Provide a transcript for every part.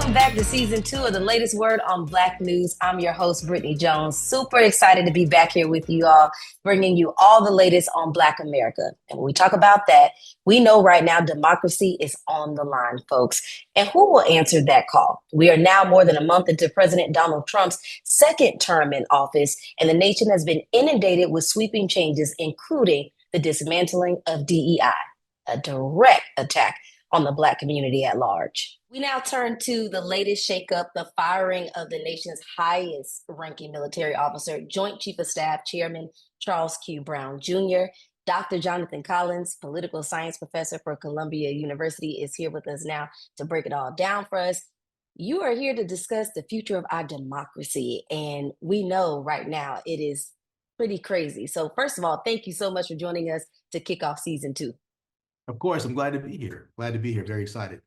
Welcome back to season 2 of the latest word on Black News. I'm your host, Brittany Jones. Super excited to be back here with you all, bringing you all the latest on Black America. And when we talk about that, we know right now democracy is on the line, folks. And who will answer that call? We are now more than a month into President Donald Trump's second term in office, and the nation has been inundated with sweeping changes, including the dismantling of DEI, a direct attack on the Black community at large. We now turn to the latest shakeup, the firing of the nation's highest ranking military officer, Joint Chief of Staff Chairman Charles Q. Brown Jr. Dr. Jonathan Collins, political science professor for Columbia University, is here with us now to break it all down for us. You are here to discuss the future of our democracy, and we know right now it is pretty crazy. So first of all, thank you so much for joining us to kick off season 2. Of course, I'm glad to be here. Glad to be here. Very excited.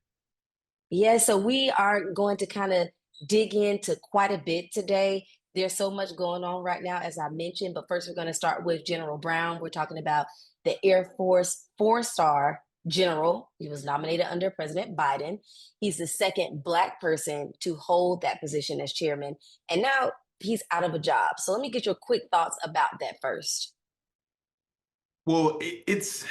Yeah, so we are going to kind of dig into quite a bit today. There's so much going on right now, as I mentioned, but first we're going to start with General Brown. We're talking about the Air Force four-star general. He was nominated under President Biden. He's the second Black person to hold that position as chairman, and now he's out of a job. So let me get your quick thoughts about that first. Well, it's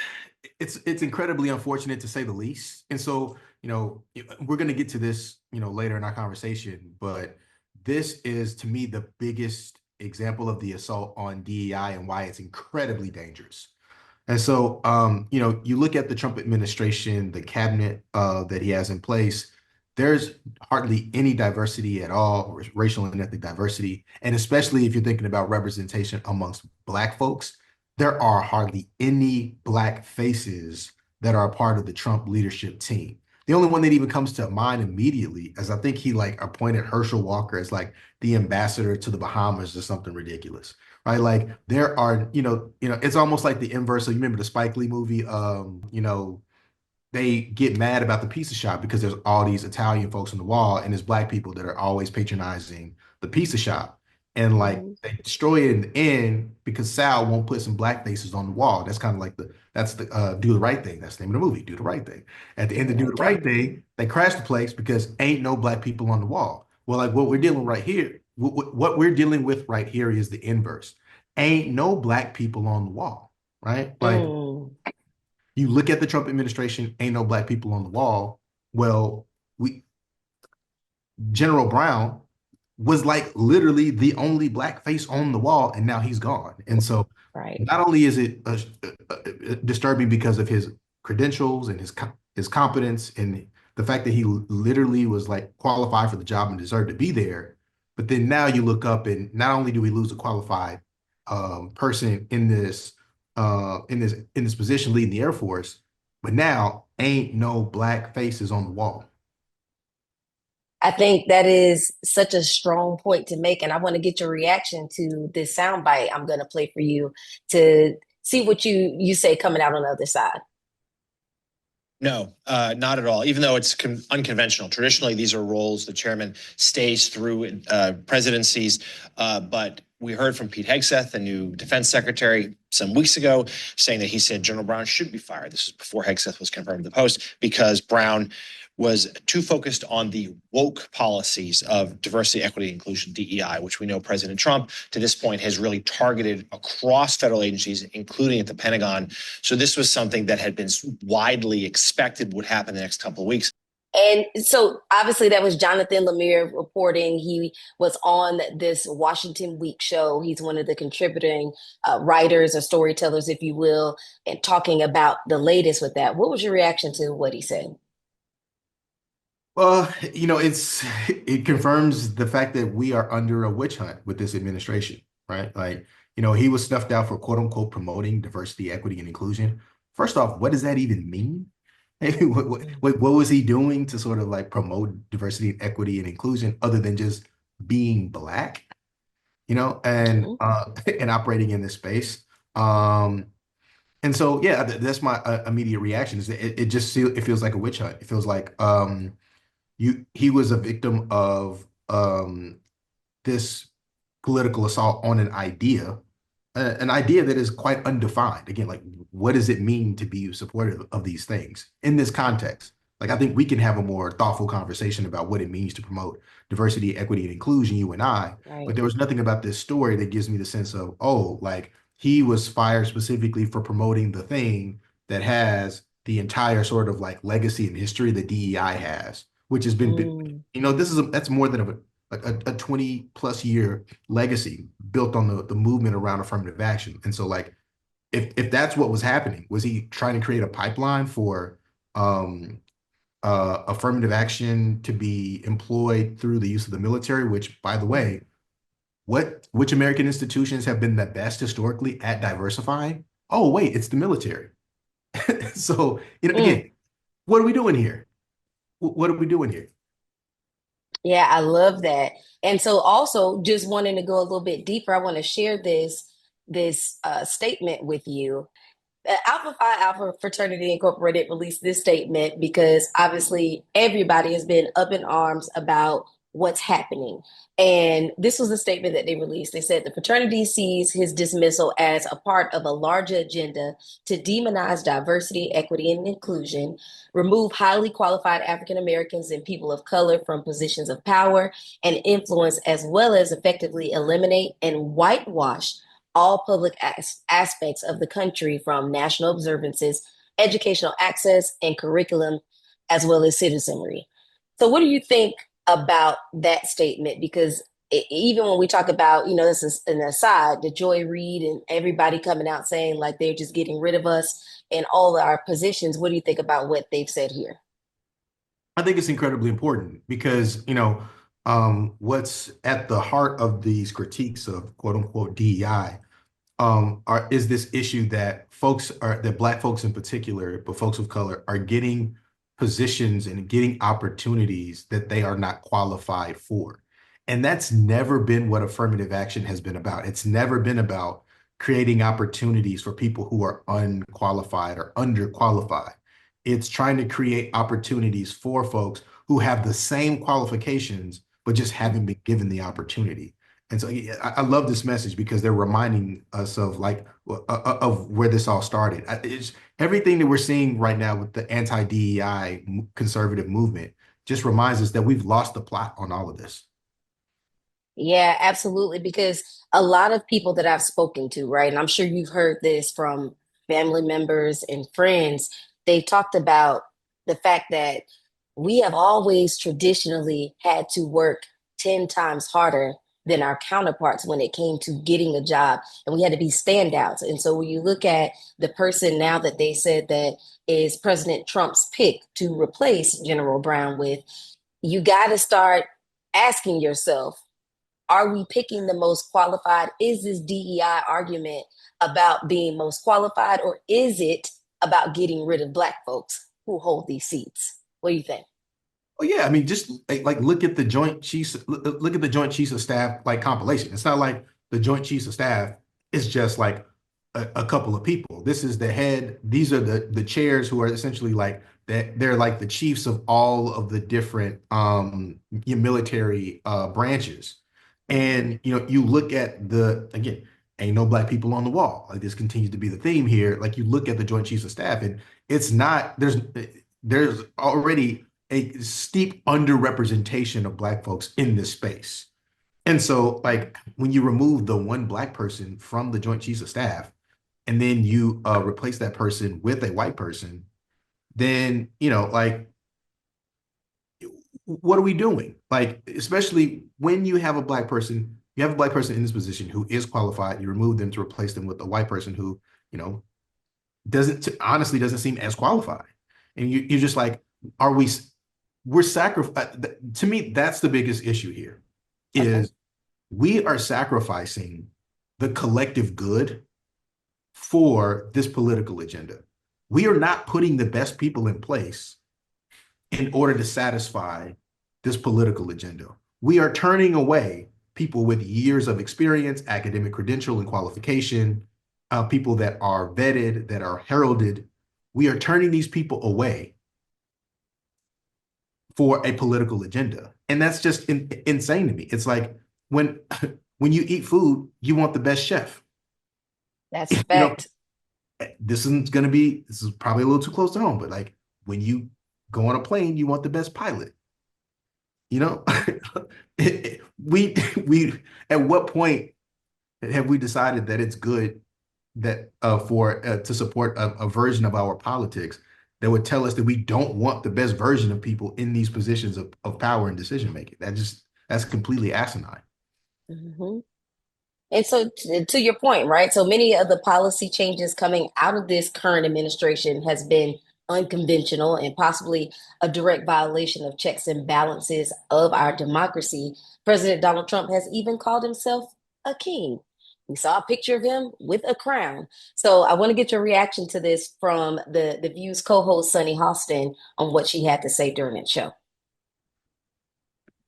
incredibly unfortunate to say the least. And so, we're going to get to this, later in our conversation, but this is to me the biggest example of the assault on DEI and why it's incredibly dangerous. And so, you look at the Trump administration, the cabinet that he has in place, there's hardly any diversity at all, racial and ethnic diversity. And especially if you're thinking about representation amongst Black folks, there are hardly any Black faces that are a part of the Trump leadership team. The only one that even comes to mind immediately is I think he appointed Herschel Walker as the ambassador to the Bahamas or something ridiculous, right? Like there are, it's almost like the inverse. So you remember the Spike Lee movie, they get mad about the pizza shop because there's all these Italian folks on the wall and there's Black people that are always patronizing the pizza shop. And they destroy it in the end because Sal won't put some Black faces on the wall. That's kind of like that's the do the right thing. That's the name of the movie, Do the Right Thing. At the end of Do the Right Thing, they crash the place because ain't no Black people on the wall. Well, like what we're dealing right here, what we're dealing with right here is the inverse. Ain't no Black people on the wall, right? Like you look at the Trump administration, ain't no Black people on the wall. Well, General Brown was literally the only Black face on the wall, and now he's gone. And so not only is it disturbing because of his credentials and his competence and the fact that he literally was qualified for the job and deserved to be there, but then now you look up and not only do we lose a qualified person in this position leading the Air Force, but now ain't no Black faces on the wall. I think that is such a strong point to make, and I want to get your reaction to this soundbite I'm going to play for you to see what you say coming out on the other side. No, not at all. Even though it's unconventional, traditionally these are roles the chairman stays through presidencies. But we heard from Pete Hegseth, the new defense secretary, some weeks ago, saying that he said General Brown should be fired. This is before Hegseth was confirmed in the Post because Brown was too focused on the woke policies of diversity, equity, inclusion, DEI, which we know President Trump to this point has really targeted across federal agencies, including at the Pentagon. So this was something that had been widely expected would happen the next couple of weeks. And so obviously that was Jonathan Lemire reporting. He was on this Washington Week show. He's one of the contributing writers or storytellers, if you will, and talking about the latest with that. What was your reaction to what he said? Well, it confirms the fact that we are under a witch hunt with this administration, right? He was snuffed out for quote unquote promoting diversity, equity, and inclusion. First off, what does that even mean? What was he doing to sort of promote diversity and equity and inclusion other than just being Black, and operating in this space? And so, yeah, that's my immediate reaction is that it feels like a witch hunt. It feels like he was a victim of this political assault on an idea that is quite undefined. Again, what does it mean to be supportive of these things in this context? Like, I think we can have a more thoughtful conversation about what it means to promote diversity, equity, and inclusion, you and I. But Right. there was nothing about this story that gives me the sense of, oh, like he was fired specifically for promoting the thing that has the entire sort of like legacy and history that DEI has, which has been, Mm. that's more than a 20 plus year legacy built on the movement around affirmative action. And so like if that's what was happening, was he trying to create a pipeline for um affirmative action to be employed through the use of the military, which, by the way, which American institutions have been the best historically at diversifying? Oh, wait, it's the military. So, Mm. again, what are we doing here? What are we doing here? Yeah, I love that. And so also just wanting to go a little bit deeper, I want to share this statement with you. Alpha Phi Alpha Fraternity Incorporated released this statement because obviously everybody has been up in arms about what's happening. And this was the statement that they released. They said the fraternity sees his dismissal as a part of a larger agenda to demonize diversity, equity, and inclusion, remove highly qualified African Americans and people of color from positions of power and influence, as well as effectively eliminate and whitewash all public aspects of the country, from national observances, educational access, and curriculum, as well as citizenry. So, what do you think about that statement? Because even when we talk about, this is an aside, the Joy Reid and everybody coming out saying like they're just getting rid of us in all our positions, what do you think about what they've said here? I think it's incredibly important because, what's at the heart of these critiques of quote unquote DEI is this issue that Black folks in particular, but folks of color, are getting positions and getting opportunities that they are not qualified for. And that's never been what affirmative action has been about. It's never been about creating opportunities for people who are unqualified or underqualified. It's trying to create opportunities for folks who have the same qualifications, but just haven't been given the opportunity. And so yeah, I love this message because they're reminding us of like of where this all started. It's everything that we're seeing right now with the anti-DEI conservative movement just reminds us that we've lost the plot on all of this. Yeah, absolutely. Because a lot of people that I've spoken to, right, and I'm sure you've heard this from family members and friends, they talked about the fact that we have always traditionally had to work 10 times harder than our counterparts when it came to getting a job, and we had to be standouts. And so when you look at the person now that they said that is President Trump's pick to replace General Brown with, you got to start asking yourself, are we picking the most qualified? Is this DEI argument about being most qualified, or is it about getting rid of Black folks who hold these seats? What do you think? Oh yeah, I mean, just like look at the Joint Chiefs, look at the Joint Chiefs of Staff like compilation. It's not like the Joint Chiefs of Staff is just like a couple of people. This is the head. These are the chairs who are essentially like that. They're like the chiefs of all of the different military branches. And you look at the again, ain't no Black people on the wall. Like this continues to be the theme here. Like you look at the Joint Chiefs of Staff, and it's not there's already a steep underrepresentation of Black folks in this space. And so, like, when you remove the one Black person from the Joint Chiefs of Staff, and then you replace that person with a white person, then, like, what are we doing? Like, especially when you have a Black person in this position who is qualified, you remove them to replace them with a white person who, you know, doesn't honestly doesn't seem as qualified. And you're just like, are we're sacrificing. To me, that's the biggest issue here Okay. is we are sacrificing the collective good for this political agenda. We are not putting the best people in place in order to satisfy this political agenda. We are turning away people with years of experience, academic credential, and qualification, people that are vetted, that are heralded. We are turning these people away for a political agenda. And that's just insane to me. It's like when when you eat food, you want the best chef. That's a You know, fact. this is probably a little too close to home, but like when you go on a plane, you want the best pilot. You know, we at what point have we decided that it's good that for to support a version of our politics that would tell us that we don't want the best version of people in these positions of power and decision making? That's completely asinine. Mm-hmm. And so, to your point, right? So many of the policy changes coming out of this current administration has been unconventional and possibly a direct violation of checks and balances of our democracy. President Donald Trump has even called himself a king. We saw a picture of him with a crown. So I want to get your reaction to this from the View's co-host Sunny Hostin on what she had to say during that show.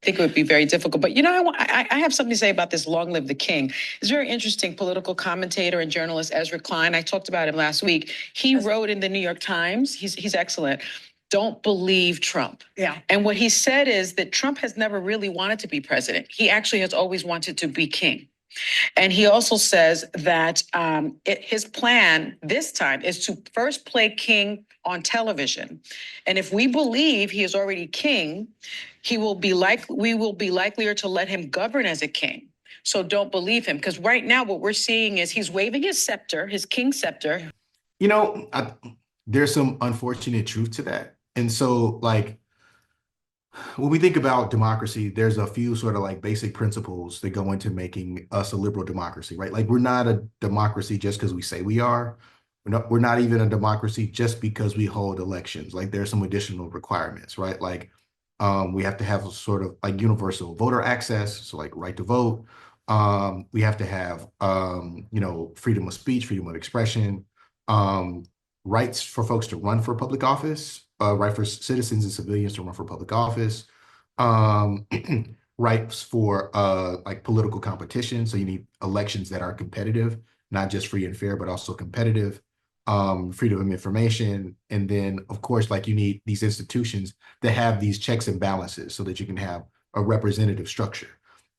I think it would be very difficult. But, I have something to say about this Long Live the King. It's very interesting. Political commentator and journalist Ezra Klein, I talked about him last week. He wrote in the New York Times, he's excellent, don't believe Trump. Yeah. And what he said is that Trump has never really wanted to be president. He actually has always wanted to be king. And he also says that his plan this time is to first play king on television. And if we believe he is already king, we will be likelier to let him govern as a king. So don't believe him, because right now what we're seeing is he's waving his scepter, his king scepter. There's some unfortunate truth to that. And so, like, when we think about democracy, there's a few sort of like basic principles that go into making us a liberal democracy, right? Like, we're not a democracy just because we say we are. We're not even a democracy just because we hold elections. Like, there's some additional requirements, right? Like, we have to have a sort of like universal voter access, so like right to vote. We have to have, freedom of speech, freedom of expression, rights for folks to run for public office, right for citizens and civilians to run for public office, rights for like political competition. So you need elections that are competitive, not just free and fair, but also competitive, freedom of information. And then, of course, like you need these institutions that have these checks and balances so that you can have a representative structure.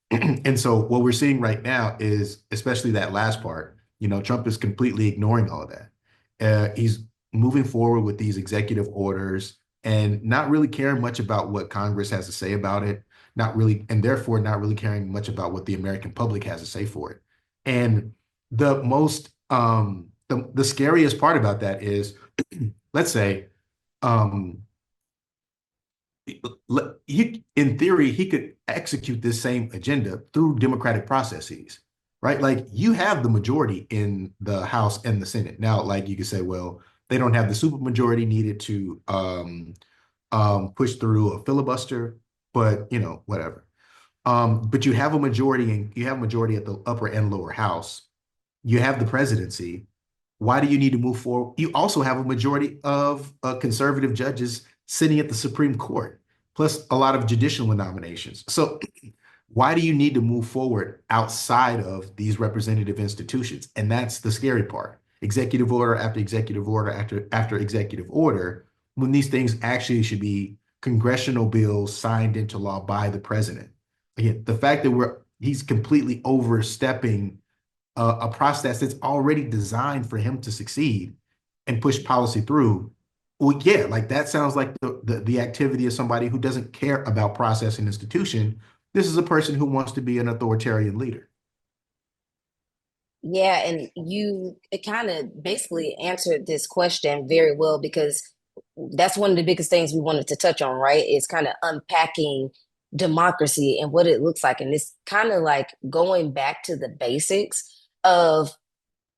And so what we're seeing right now is, especially that last part, Trump is completely ignoring all of that. He's moving forward with these executive orders and not really caring much about what Congress has to say about it, and therefore not really caring much about what the American public has to say for it. And the most, the scariest part about that is, let's say, in theory, he could execute this same agenda through democratic processes, right? Like, you have the majority in the House and the Senate. Now, like, you could say, well, they don't have the supermajority needed to push through a filibuster, but whatever. But you have a majority, and you have a majority at the upper and lower house. You have the presidency. Why do you need to move forward? You also have a majority of conservative judges sitting at the Supreme Court, plus a lot of judicial nominations. So why do you need to move forward outside of these representative institutions? And that's the scary part. Executive order after executive order after executive order, when these things actually should be congressional bills signed into law by the president. Again, the fact that he's completely overstepping a process that's already designed for him to succeed and push policy through. Well, yeah, like that sounds like the activity of somebody who doesn't care about process and institution. This is a person who wants to be an authoritarian leader. Yeah, and it kind of basically answered this question very well, because that's one of the biggest things we wanted to touch on, right? Is kind of unpacking democracy and what it looks like. And it's kind of like going back to the basics of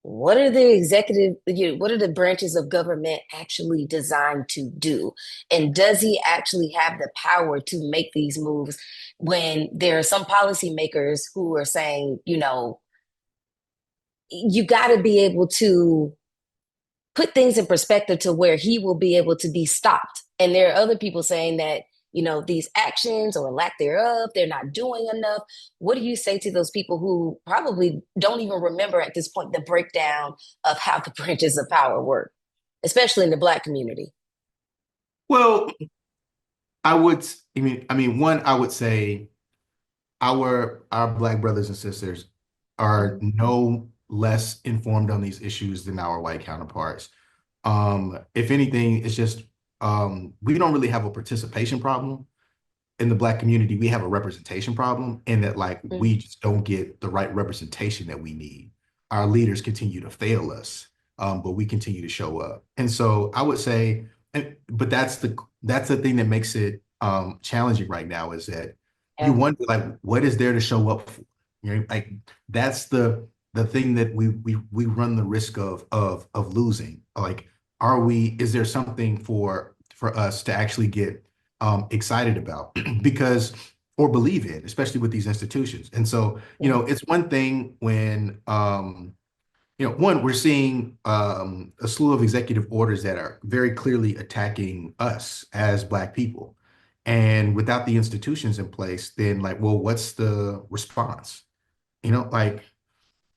what are the branches of government actually designed to do? And does he actually have the power to make these moves when there are some policymakers who are saying, you got to be able to put things in perspective to where he will be able to be stopped. And there are other people saying that, these actions or lack thereof, they're not doing enough. What do you say to those people who probably don't even remember at this point the breakdown of how the branches of power work, especially in the Black community? Well, I would say our Black brothers and sisters are no less informed on these issues than our white counterparts. If anything, it's just we don't really have a participation problem in the Black community. We have a representation problem, in that like Mm. we just don't get the right representation that we need. Our leaders continue to fail us, but we continue to show up. And so I would say, but that's the thing that makes it challenging right now, is that you Yeah. wonder like what is there to show up for? You know, like that's the thing that we run the risk of losing. Like, is there something for us to actually get excited about because or believe in, especially with these institutions. And so, it's one thing when one, we're seeing a slew of executive orders that are very clearly attacking us as Black people. And without the institutions in place, then like, well, what's the response? Like,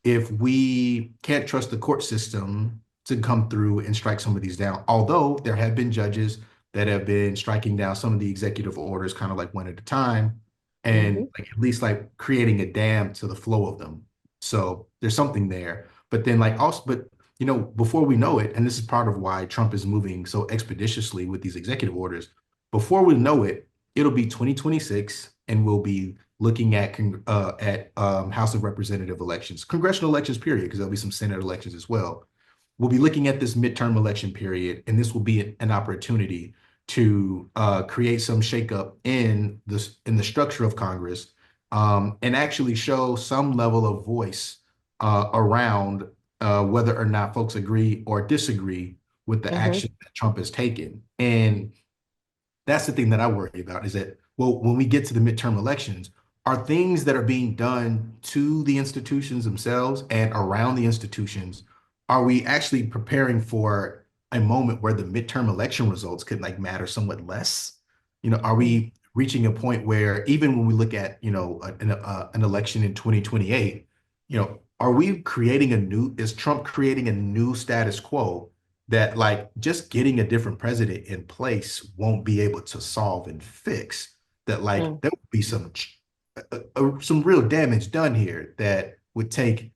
if we can't trust the court system to come through and strike some of these down, although there have been judges that have been striking down some of the executive orders kind of like one at a time, and Mhm. like at least like creating a dam to the flow of them. So there's something there. But then like also, but before we know it, and this is part of why Trump is moving so expeditiously with these executive orders, before we know it, it'll be 2026 and we'll be looking at House of Representative elections, congressional elections, period, because there'll be some Senate elections as well. We'll be looking at this midterm election period, and this will be an opportunity to create some shakeup in the structure of Congress, and actually show some level of voice around whether or not folks agree or disagree with the Mhm. action that Trump has taken. And that's the thing that I worry about, is that, well, when we get to the midterm elections, are things that are being done to the institutions themselves and around the institutions, are we actually preparing for a moment where the midterm election results could like matter somewhat less? Are Mm. we reaching a point where even when we look at, an election in 2028, is Trump creating a new status quo that like just getting a different president in place won't be able to solve and fix? That like Mm. there would be some real damage done here that would take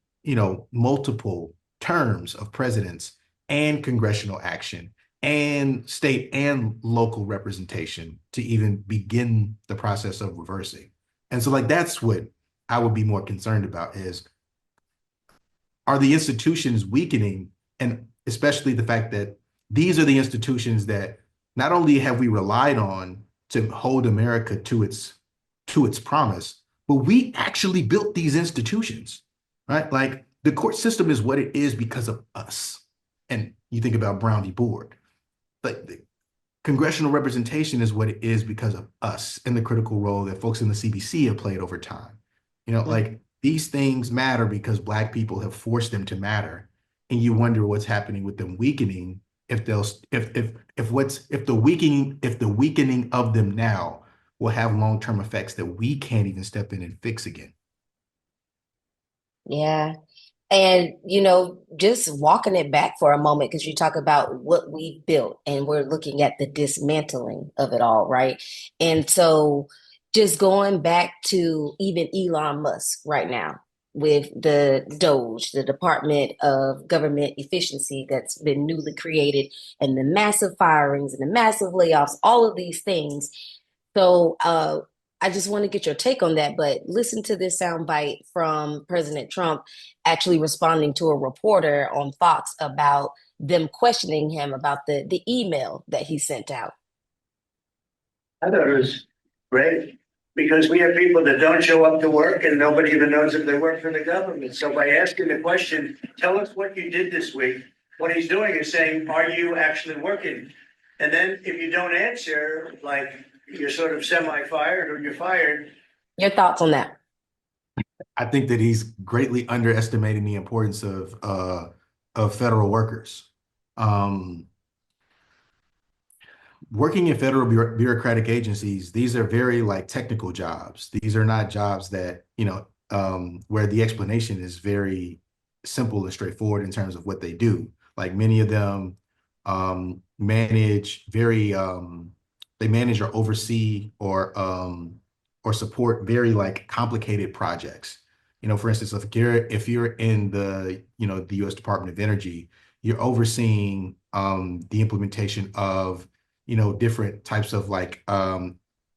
multiple terms of presidents and congressional action and state and local representation to even begin the process of reversing. And so like that's what I would be more concerned about, is, are the institutions weakening? And especially the fact that these are the institutions that not only have we relied on to hold America to its promise, but we actually built these institutions, right? Like the court system is what it is because of us. And you think about Brown v. Board, like the congressional representation is what it is because of us and the critical role that folks in the CBC have played over time. Mm. Like these things matter because Black people have forced them to matter. And you wonder what's happening with them weakening, if they'll if the weakening of them now will have long-term effects that we can't even step in and fix again. Yeah. And, just walking it back for a moment, because you talk about what we built and we're looking at the dismantling of it all, right? And so just going back to even Elon Musk right now with the Doge, the Department of Government Efficiency that's been newly created, and the massive firings and the massive layoffs, all of these things. So I just want to get your take on that. But listen to this soundbite from President Trump actually responding to a reporter on Fox about them questioning him about the email that he sent out. I thought it was great because we have people that don't show up to work and nobody even knows if they work for the government. So by asking the question, tell us what you did this week, what he's doing is saying, are you actually working? And then if you don't answer, like you're sort of semi-fired or you're fired. Your thoughts on that? I think that he's greatly underestimating the importance of federal workers. Working in federal bureaucratic agencies, these are very like technical jobs. These are not jobs that, where the explanation is very simple and straightforward in terms of what they do. Like many of them manage they manage or oversee or support very like complicated projects. For instance, if you're in the U.S. Department of Energy, you're overseeing the implementation of different types of like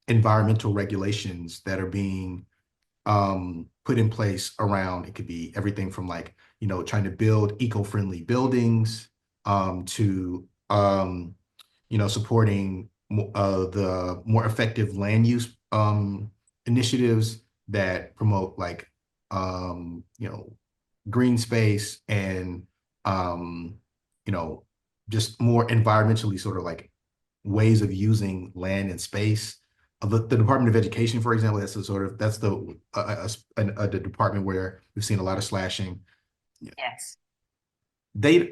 environmental regulations that are being put in place around. It could be everything from like, trying to build eco-friendly buildings to supporting the more effective land use initiatives that promote like green space and um, you know just more environmentally sort of like ways of using land and space. The Department of Education, for example, that's the department where we've seen a lot of slashing. Yes.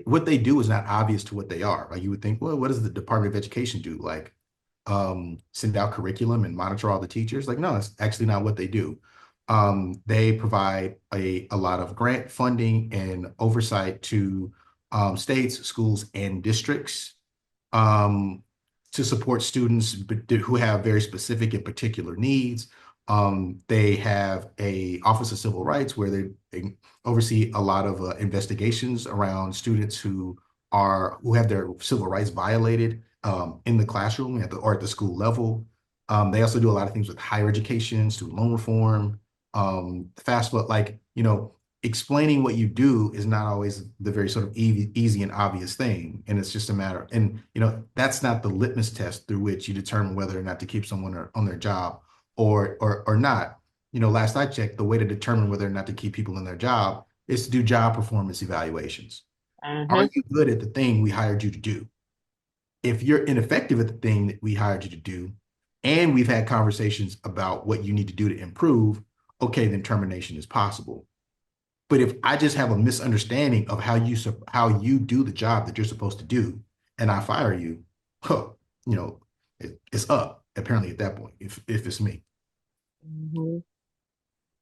What they do is not obvious to what they are. Like you would think, well, what does the Department of Education do? Like send out curriculum and monitor all the teachers? Like, no, that's actually not what they do. They provide a lot of grant funding and oversight to states, schools, and districts um, to support students who have very specific and particular needs. They have a Office of Civil Rights where they oversee a lot of investigations around students who have their civil rights violated in the classroom or at the school level. They also do a lot of things with higher education, student loan reform, FAFSA, like, explaining what you do is not always the very sort of easy and obvious thing. And it's just a matter, and that's not the litmus test through which you determine whether or not to keep someone on their job or not. Last I checked, the way to determine whether or not to keep people in their job is to do job performance evaluations. Are you good at the thing we hired you to do? If you're ineffective at the thing that we hired you to do, and we've had conversations about what you need to do to improve, okay, then termination is possible. But if I just have a misunderstanding of how you do the job that you're supposed to do, and I fire you, huh, it's up apparently at that point. If it's me. Mhm.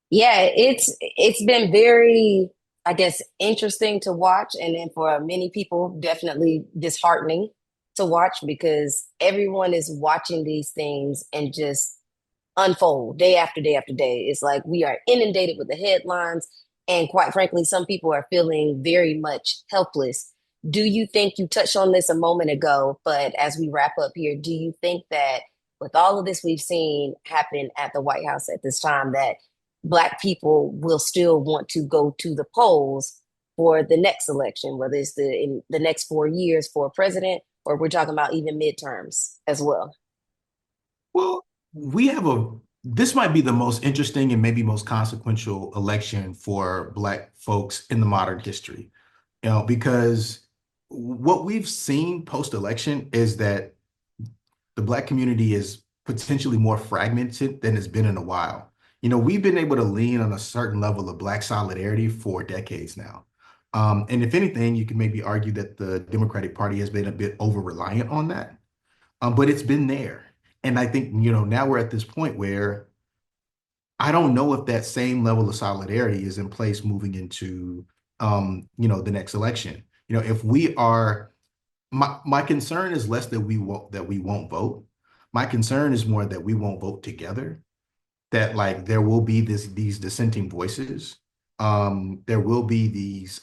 Yeah, it's been very, I guess, interesting to watch, and then for many people, definitely disheartening to watch because everyone is watching these things and just unfold day after day after day. It's like we are inundated with the headlines, and quite frankly, some people are feeling very much helpless. Do you think you touched on this a moment ago, but as we wrap up here, do you think that with all of this we've seen happen at the White House at this time, that Black people will still want to go to the polls for the next election, whether it's in the next 4 years for president, or we're talking about even midterms as well? Well, this might be the most interesting and maybe most consequential election for Black folks in the modern history. Because what we've seen post-election is that the Black community is potentially more fragmented than it's been in a while. We've been able to lean on a certain level of Black solidarity for decades now. And if anything, you can maybe argue that the Democratic Party has been a bit over-reliant on that, but it's been there. And I think, now we're at this point where I don't know if that same level of solidarity is in place moving into, the next election. If we are, my concern is less that we won't vote. My concern is more that we won't vote together. That like there will be these dissenting voices. There will be these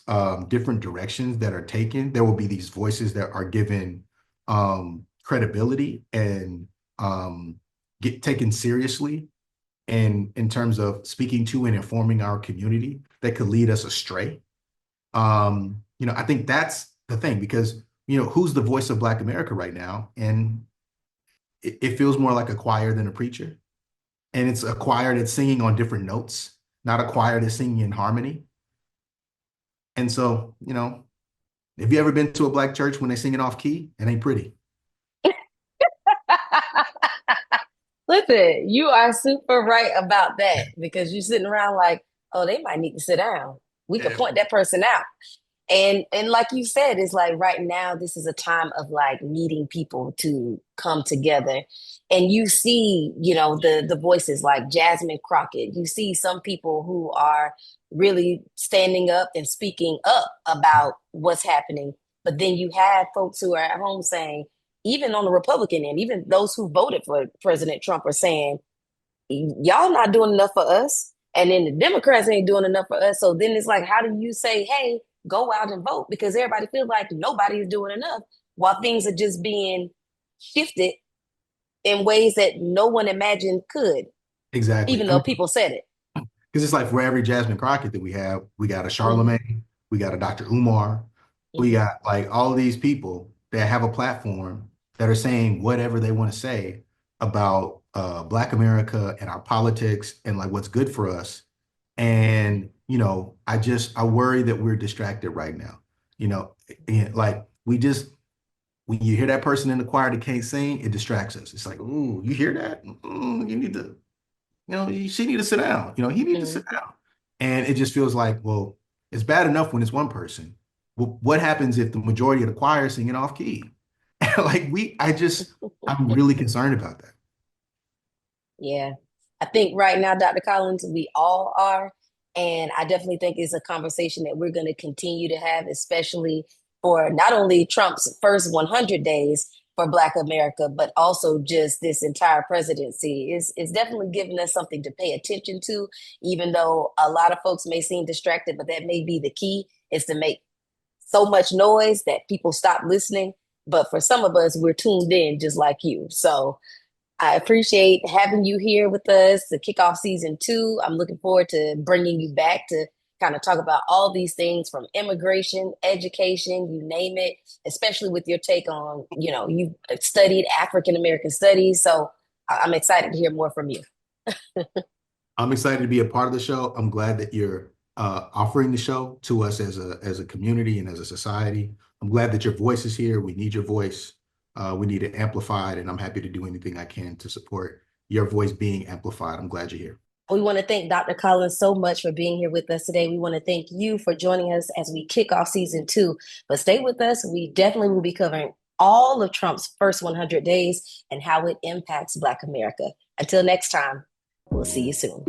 different directions that are taken. There will be these voices that are given credibility and get taken seriously and in terms of speaking to and informing our community that could lead us astray. I think that's the thing because, who's the voice of Black America right now? And it feels more like a choir than a preacher. And it's a choir that's singing on different notes, not a choir that's singing in harmony. And so, have you ever been to a Black church when they sing it off key? It ain't pretty. Listen, you are super right about that because you're sitting around like, oh, they might need to sit down. We could point that person out. And like you said, it's like right now, this is a time of like needing people to come together. And you see, the voices like Jasmine Crockett. You see some people who are really standing up and speaking up about what's happening. But then you have folks who are at home saying, even on the Republican end, even those who voted for President Trump are saying, y'all not doing enough for us. And then the Democrats ain't doing enough for us. So then it's like, how do you say, hey, go out and vote? Because everybody feels like nobody is doing enough while things are just being shifted in ways that no one imagined could, Exactly. even though people said it. Because it's like for every Jasmine Crockett that we have, we got a Charlemagne, we got a Dr. Umar, we got like all of these people that have a platform that are saying whatever they want to say about Black America and our politics and like what's good for us. And, I worry that we're distracted right now. Like when you hear that person in the choir that can't sing, it distracts us. It's like, ooh, you hear that? You need to she need to sit down. He need to sit down. And it just feels like, well, it's bad enough when it's one person. Well, what happens if the majority of the choir is singing off key? I'm really concerned about that. Yeah. I think right now, Dr. Collins, we all are. And I definitely think it's a conversation that we're going to continue to have, especially for not only Trump's first 100 days for Black America, but also just this entire presidency. It's definitely giving us something to pay attention to, even though a lot of folks may seem distracted, but that may be the key, is to make so much noise that people stop listening. But for some of us, we're tuned in just like you. So I appreciate having you here with us to kick off season 2. I'm looking forward to bringing you back to kind of talk about all these things from immigration, education, you name it, especially with your take on, you've studied African American studies. So I'm excited to hear more from you. I'm excited to be a part of the show. I'm glad that you're offering the show to us as a community and as a society. I'm glad that your voice is here. We need your voice. We need it amplified, and I'm happy to do anything I can to support your voice being amplified. I'm glad you're here. We want to thank Dr. Collins so much for being here with us today. We want to thank you for joining us as we kick off season 2. But stay with us. We definitely will be covering all of Trump's first 100 days and how it impacts Black America. Until next time, we'll see you soon.